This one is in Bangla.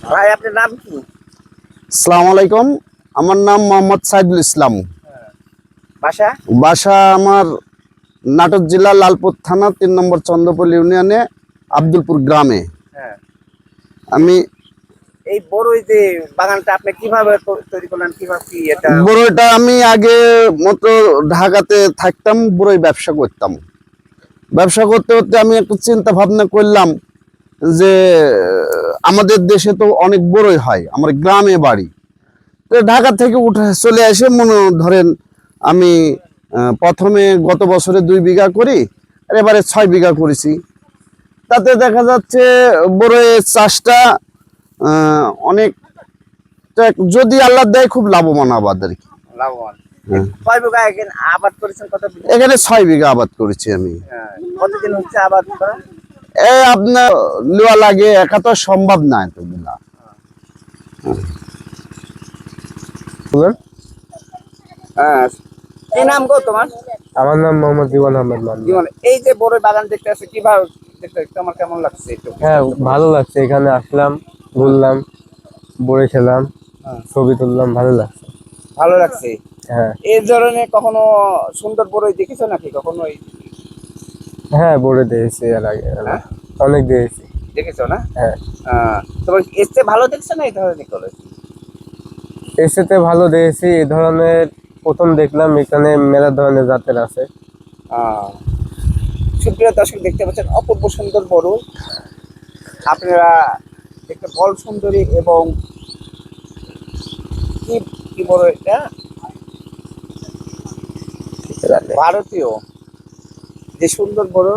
ভাই আপনার নাম কি? আসসালামু আলাইকুম। আমার নাম মোহাম্মদ সাইদুল ইসলাম। বাসা? বাসা আমার নাটোর জেলা লালপুর থানা ৩ নম্বর চন্দ্রপল্লী ইউনিয়নে আব্দুলপুর গ্রামে। হ্যাঁ। আমি এই বড় যে বাগানটা আপনি কিভাবে তৈরি করলেন, কিভাবে কি এটা? বড়ইটা আমি আগে মতো ঢাকাতে থাকতাম, বড়ই ব্যবসা করতাম। ব্যবসা করতে করতে আমি একটু চিন্তা ভাবনা করলাম যে আমাদের দেশে তো অনেক বড়ই হয়, আমার গ্রামে বাড়ি। তো ঢাকা থেকে উঠে চলে আসে মনে ধরেন আমি প্রথমে গত বছরে 2 বিঘা করি, আর এবারে 6 বিঘা করেছি। তাতে দেখা যাচ্ছে বড়ইয়ের চাষটা অনেক যদি আল্লাহ দেয় খুব লাভবান আবাদ আর কি। লাভবান। হ্যাঁ। কয় বিঘা এখানে আবাদ করেছেন, কত বিঘা? এখানে 6 বিঘা আবাদ করেছি আমি। হ্যাঁ। কতদিন হচ্ছে আবাদ করা? আপনার লোয়া লাগে, একা তো সম্ভব না এতগুলা। হ্যাঁ। কি নাম গো তোমার? আমার নাম মোহাম্মদ জীবন আহমেদ মান্না। জীবন। এই যে বড় বাগান দেখতে আছে, কিভাবে দেখতে তোমার কেমন লাগছে একটু? হ্যাঁ, ভালো লাগছে। এখানে আসলাম, ঘুরলাম, বড়ি খেলাম, হ্যাঁ। ছবি তুললাম, ভালো লাগছে। ভালো লাগছে। হ্যাঁ এই ধরনের কখনো সুন্দর বড়ই দেখেছো নাকি কখনো? হ্যাঁ, বড়ি দিয়েছি এর আগে, হ্যাঁ? অনেক দিয়েছি। দেখেছো না? হ্যাঁ, তোমার এসছে ভালো দেখছো না এই ধরনের কলেজ? এসেতে ভালো দিয়েছি। এই ধরনের প্রথম দেখলাম, এখানে মেলা ধরনের জাতের আছে। সুপ্রিয় দর্শক, দেখতে পাচ্ছেন অপূর্ব সুন্দর বড়ই। আপনারা দেখতে বল সুন্দরী এবং কি কি বড় এটা ভারতীয় যে সুন্দর বড়